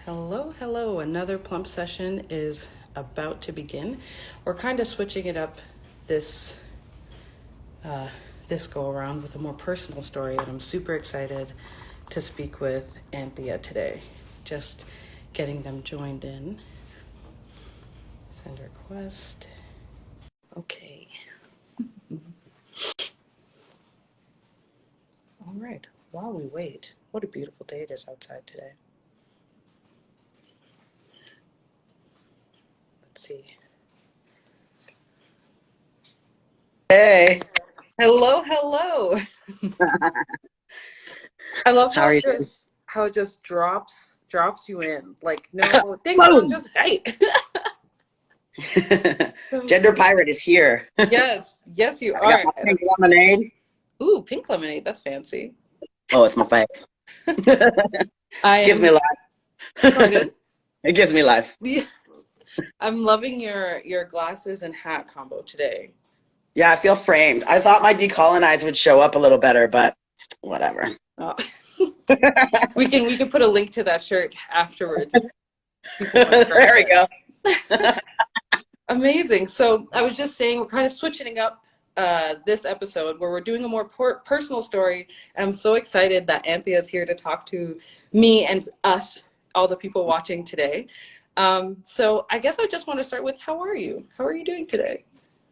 Hello, hello. Another plump session is about to begin. We're kind of switching it up this uh, this go around with a more personal story, and I'm super excited to speak with Anthea today. Just getting them joined in. Send request. Okay. All right. While we wait, what a beautiful day it is outside today. Let's see. Hey, Hello, hello. I love how how are it you? just drops you in. Like no ding dong, Boom! just hey. So Gender pirate is here. I yes, you got are. my And pink lemonade. ooh, pink lemonade. That's fancy. Oh, it's my face. I Gives me am. life. Pardon. It gives me life. Yeah, I'm loving your glasses and hat combo today. Yeah, I feel framed. I thought my decolonize would show up a little better, but whatever. Uh, we can put a link to that shirt afterwards if people want to grab There we it. go. Amazing. So I was just saying we're kind of switching up this episode where we're doing a more personal story, and I'm so excited that Anthea is here to talk to me and us, all the people watching today. So I guess I just want to start with how are you? How are you doing today?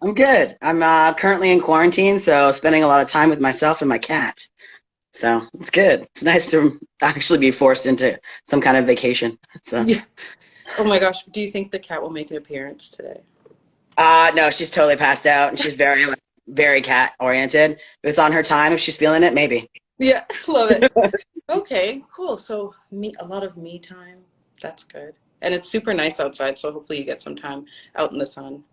I'm good. I'm currently in quarantine, so spending a lot of time with myself and my cat. So it's good. It's nice to actually be forced into some kind of vacation. So. Yeah. Oh my gosh. Do you think the cat will make an appearance today? No, she's totally passed out and she's very, like, very cat oriented. If it's on her time, if she's feeling it, maybe. Yeah, love it. Okay, cool. So a lot of me time. That's good. And it's super nice outside, so hopefully you get some time out in the sun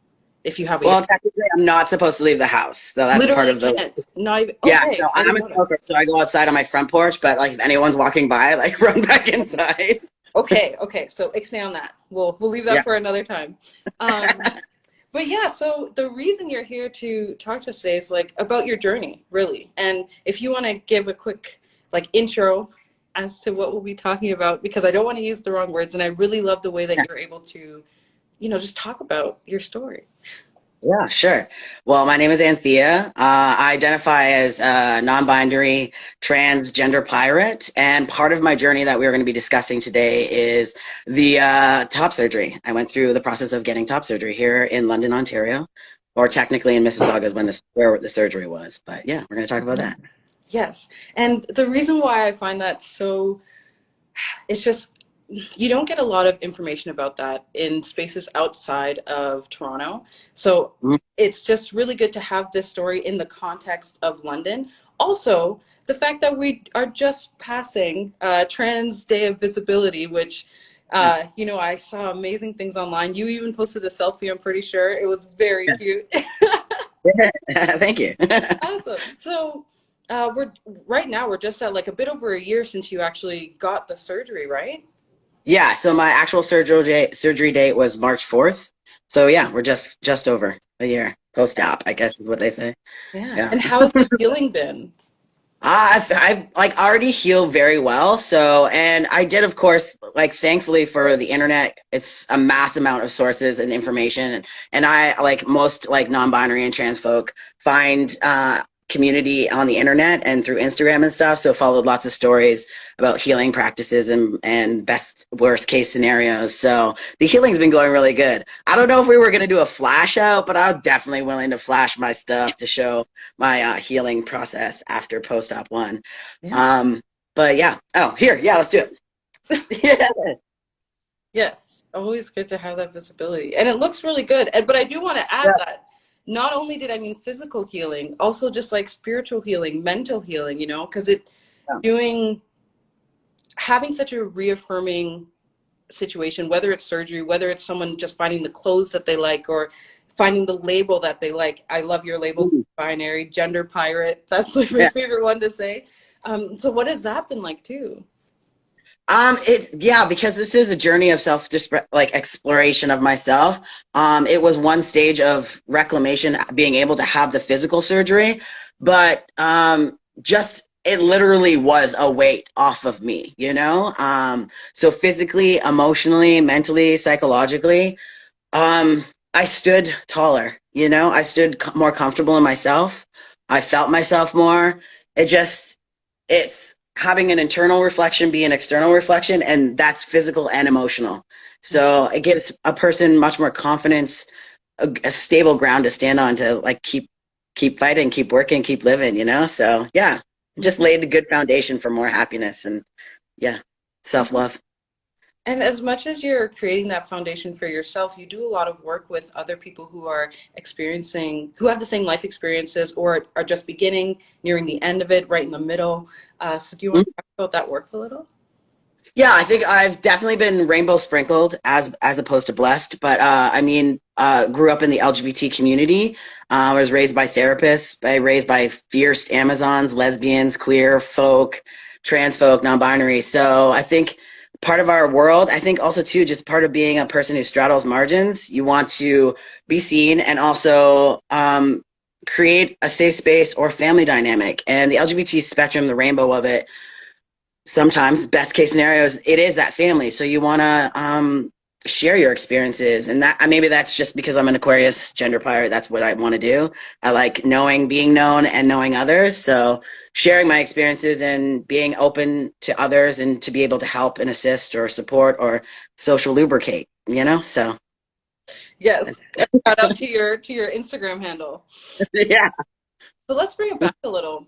if you have a Well, technically, I'm not supposed to leave the house. So that's part literally of the, can't. Not even. yeah, Okay, so I I'm didn't a know that. smoker. So I go outside on my front porch, but like if anyone's walking by, like run back inside. Okay, okay. So ixnay on that. We'll leave that Yeah. for another time. Um, but yeah, so the reason you're here to talk to us today is like about your journey, really. And if you want to give a quick like intro as to what we'll be talking about, because I don't want to use the wrong words, and I really love the way that you're able to, just talk about your story. Yeah, sure. Well, my name is Anthea. I identify as a non-binary transgender pirate, and part of my journey that we're going to be discussing today is the top surgery. I went through the process of getting top surgery here in London, Ontario, or technically in Mississauga is when where the surgery was. But yeah, we're going to talk about that. Yes. And the reason why I find that so, it's just, you don't get a lot of information about that in spaces outside of Toronto. So Mhm. it's just really good to have this story in the context of London. Also, the fact that we are just passing Trans Day of Visibility, which, Yeah. I saw amazing things online. You even posted a selfie, I'm pretty sure. It was very cute. Yeah. Thank you. Awesome. So, we're right now we're just at like a bit over a year since you actually got the surgery, right? Yeah, so my actual surgery date was March 4th. So yeah, we're just over a year post-op, I guess is what they say. Yeah. Yeah. And how's the healing been? I like already heal very well. So, and I did, of course, like thankfully for the internet, it's a mass amount of sources and information. And I, like most like non-binary and trans folk, find community on the internet and through Instagram and stuff. So followed lots of stories about healing practices and best worst case scenarios. So the healing's been going really good. I don't know if we were gonna do a flash out, but I'm definitely willing to flash my stuff to show my healing process after post-op one. Yeah. Um, but yeah. Oh, here. Yeah, let's do it. Yeah. Yes. Always good to have that visibility. And it looks really good. And but I do want to add that not only did I mean physical healing, also just like spiritual healing, mental healing, because it Yeah. doing having such a reaffirming situation, whether it's surgery, whether it's someone just finding the clothes that they like or finding the label that they like. I love your labels, binary, gender pirate. That's like my Yeah. favorite one to say. So what has that been like too? Yeah, because this is a journey of self like exploration of myself. It was one stage of reclamation, being able to have the physical surgery, but just it literally was a weight off of me, you know? So physically, emotionally, mentally, psychologically, um, I stood taller, you know? I stood more comfortable in myself. I felt myself more. It just, it's having an internal reflection be an external reflection, and that's physical and emotional. So it gives a person much more confidence, a stable ground to stand on to like keep fighting, keep working, keep living, you know? So yeah, just Mhm. laid a good foundation for more happiness and yeah, self-love. And as much as you're creating that foundation for yourself, you do a lot of work with other people who are experiencing, who have the same life experiences or are just beginning, nearing the end of it, right in the middle. So do you want to talk about that work a little? Yeah, I think I've definitely been rainbow sprinkled as opposed to blessed. But I mean, grew up in the LGBT community. I was raised by therapists, raised by fierce Amazons, lesbians, queer folk, trans folk, non-binary. So I think part of our world, I think also too, just part of being a person who straddles margins, you want to be seen and also create a safe space or family dynamic. And the LGBT spectrum, the rainbow of it, sometimes best case scenarios it is that family, so you want to share your experiences, and that maybe that's just because I'm an Aquarius gender pirate. That's what I want to do. I like knowing, being known, and knowing others, so sharing my experiences and being open to others and to be able to help and assist or support or social lubricate, you know. So Yes. And shout out to your Instagram handle. yeah. So let's bring it back a little.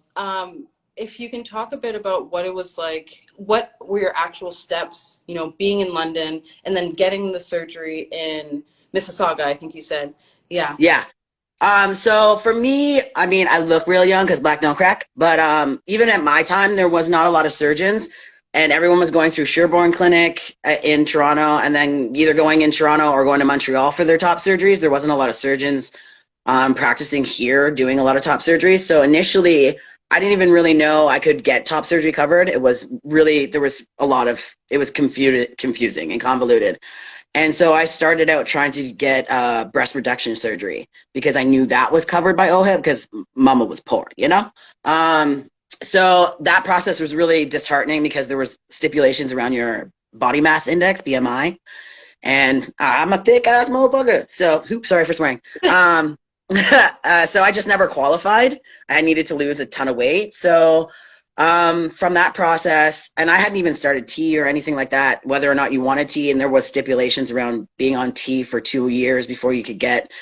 If you can talk a bit about what it was like, what were your actual steps, you know, being in London and then getting the surgery in Mississauga, I think you said. Yeah. Yeah. So for me, I mean, I look real young because black don't crack, but even at my time, there was not a lot of surgeons, and everyone was going through Sherborne Clinic in Toronto, and then either going in Toronto or going to Montreal for their top surgeries. There wasn't a lot of surgeons practicing here, doing a lot of top surgeries. So initially, I didn't even really know I could get top surgery covered. It was really, there was a lot of, it was confusing and convoluted. And so I started out trying to get breast reduction surgery because I knew that was covered by OHIP because mama was poor, you know? Um, so that process was really disheartening because there was stipulations around your body mass index, BMI, and I'm a thick ass motherfucker. So, oops, sorry for swearing. So I just never qualified. I needed to lose a ton of weight. So from that process, and I hadn't even started T or anything like that, whether or not you wanted T, and there was stipulations around being on T for 2 years before you could get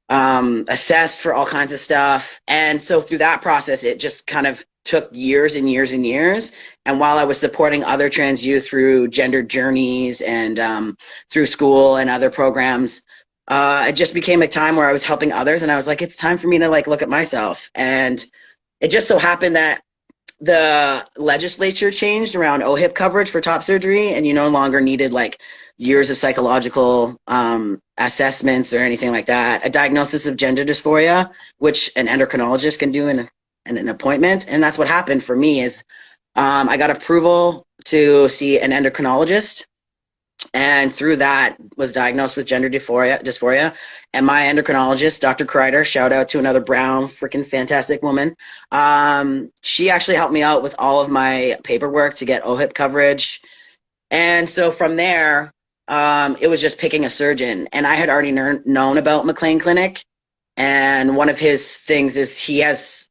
assessed for all kinds of stuff. And so through that process, it just kind of took years and years and years. And while I was supporting other trans youth through gender journeys and through school and other programs, it just became a time where I was helping others, and I was like, it's time for me to like look at myself. And it just so happened that the legislature changed around OHIP coverage for top surgery, and you no longer needed like years of psychological assessments or anything like that. A diagnosis of gender dysphoria, which an endocrinologist can do in an appointment, and that's what happened for me. Is I got approval to see an endocrinologist, and through that was diagnosed with gender dysphoria. And my endocrinologist, Dr. Kreider, shout out to another brown freaking fantastic woman, she actually helped me out with all of my paperwork to get OHIP coverage. And so from there, it was just picking a surgeon, and I had already known about McLean Clinic, and one of his things is he has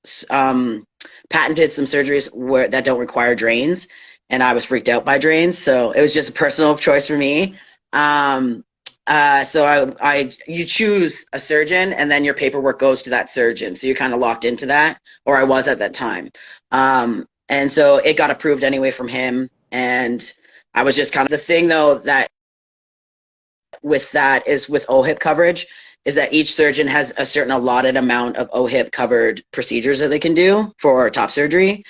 patented some surgeries that don't require drains, and I was freaked out by drains, so it was just a personal choice for me. So you choose a surgeon, and then your paperwork goes to that surgeon, so you're kind of locked into that, or I was at that time. And so it got approved anyway from him, and I was just kind of the thing though that with that is with OHIP coverage is that each surgeon has a certain allotted amount of OHIP covered procedures that they can do for top surgery.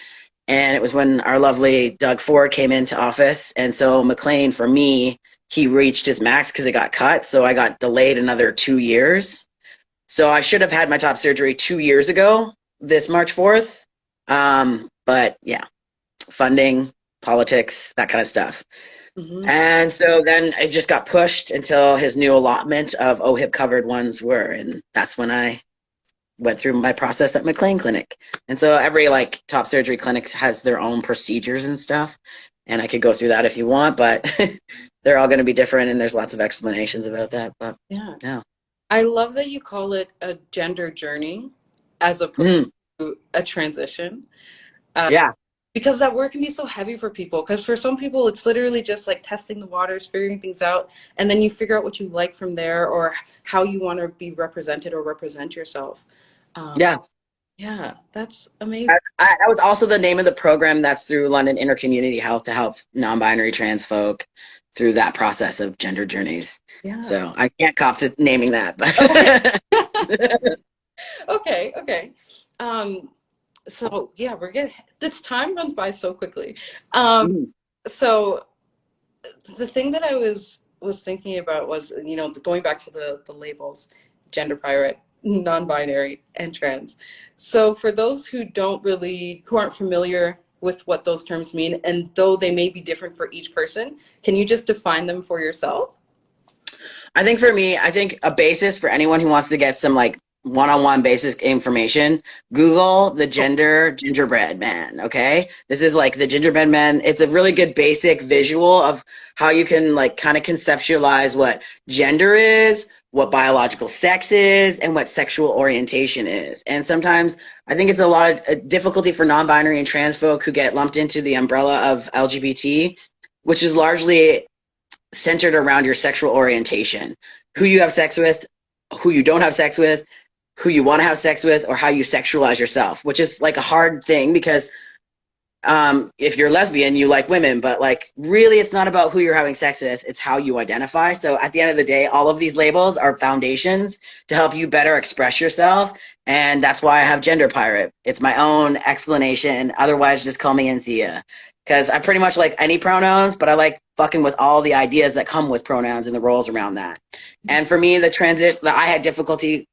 And it was when our lovely Doug Ford came into office. And so McLean, for me, he reached his max because it got cut. So I got delayed another 2 years. So I should have had my top surgery 2 years ago, this March 4th. But yeah, funding, politics, that kind of stuff. Hmm. And so then it just got pushed until his new allotment of OHIP covered ones were. And that's when I went through my process at McLean Clinic. And so every like top surgery clinic has their own procedures and stuff. And I could go through that if you want, but they're all going to be different and there's lots of explanations about that. But Yeah. yeah. I love that you call it a gender journey as opposed Mm, to a transition. Uh, yeah. because that word can be so heavy for people. Because for some people, it's literally just like testing the waters, figuring things out, and then you figure out what you like from there or how you want to be represented or represent yourself. Um, Yeah. yeah, that's amazing. That was also the name of the program that's through London Intercommunity Health to help non-binary trans folk through that process of gender journeys. Yeah. So I can't cop to naming that, Okay. but Okay. Okay. Um, so yeah, we're good. This time runs by so quickly. Um, mm, so the thing that I was thinking about was, going back to the labels, gender pirate, non-binary, and trans. So for those who aren't familiar with what those terms mean, and though they may be different for each person, can you just define them for yourself? I think for me, I think a basis for anyone who wants to get some like one-on-one basic information, Google the gender gingerbread man. Okay. This is like the gingerbread man. It's a really good basic visual of how you can like kind of conceptualize what gender is, what biological sex is, and what sexual orientation is. And sometimes I think it's a lot of difficulty for non-binary and trans folk who get lumped into the umbrella of LGBT, which is largely centered around your sexual orientation, who you have sex with, who you don't have sex with, who you want to have sex with, or how you sexualize yourself, which is like a hard thing because if you're lesbian, you like women, but like really it's not about who you're having sex with, it's how you identify. So at the end of the day, all of these labels are foundations to help you better express yourself. And that's why I have gender pirate. It's my own explanation. Otherwise, just call me Anthea. Because I pretty much like any pronouns, but I like fucking with all the ideas that come with pronouns and the roles around that. And for me, the transition, I had difficulty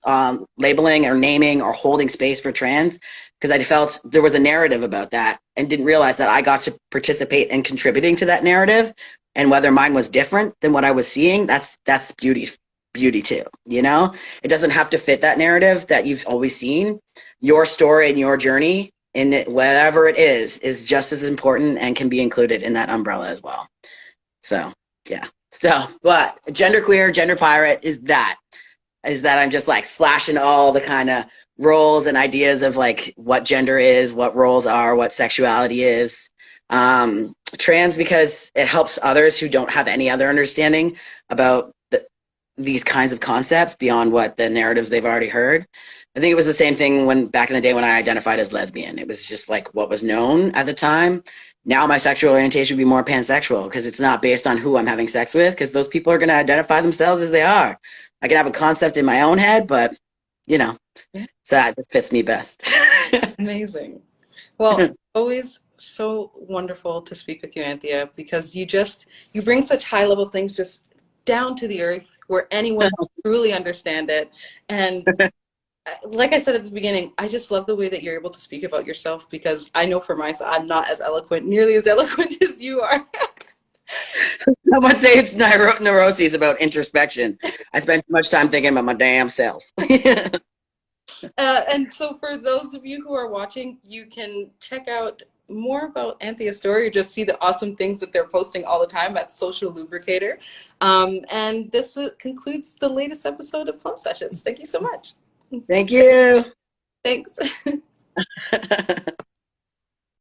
labeling or naming or holding space for trans because I felt there was a narrative about that and didn't realize that I got to participate in contributing to that narrative. And whether mine was different than what I was seeing, that's beauty too. You know, it doesn't have to fit that narrative that you've always seen. Your story and your journey in it, whatever it is just as important and can be included in that umbrella as well. So yeah. So, but genderqueer, gender pirate is that I'm just like slashing all the kind of roles and ideas of like what gender is, what roles are, what sexuality is. Trans because it helps others who don't have any other understanding about these kinds of concepts beyond what the narratives they've already heard. I think it was the same thing when back in the day when I identified as lesbian. It was just like what was known at the time. Now my sexual orientation would be more pansexual because it's not based on who I'm having sex with because those people are going to identify themselves as they are. I can have a concept in my own head, but you know, Yeah. so that just fits me best. Amazing. Well, always so wonderful to speak with you, Anthea, because you bring such high level things just down to the earth where anyone can truly understand it. And like I said at the beginning, I just love the way that you're able to speak about yourself because I know for myself, I'm not as eloquent, nearly as eloquent as you are. I would say it's neuroses about introspection. I spend too much time thinking about my damn self. And so for those of you who are watching, you can check out more about Anthea's story or just see the awesome things that they're posting all the time at Social Lubricator. And this concludes the latest episode of Plump Sessions. Thank you so much. Thank you. Thanks.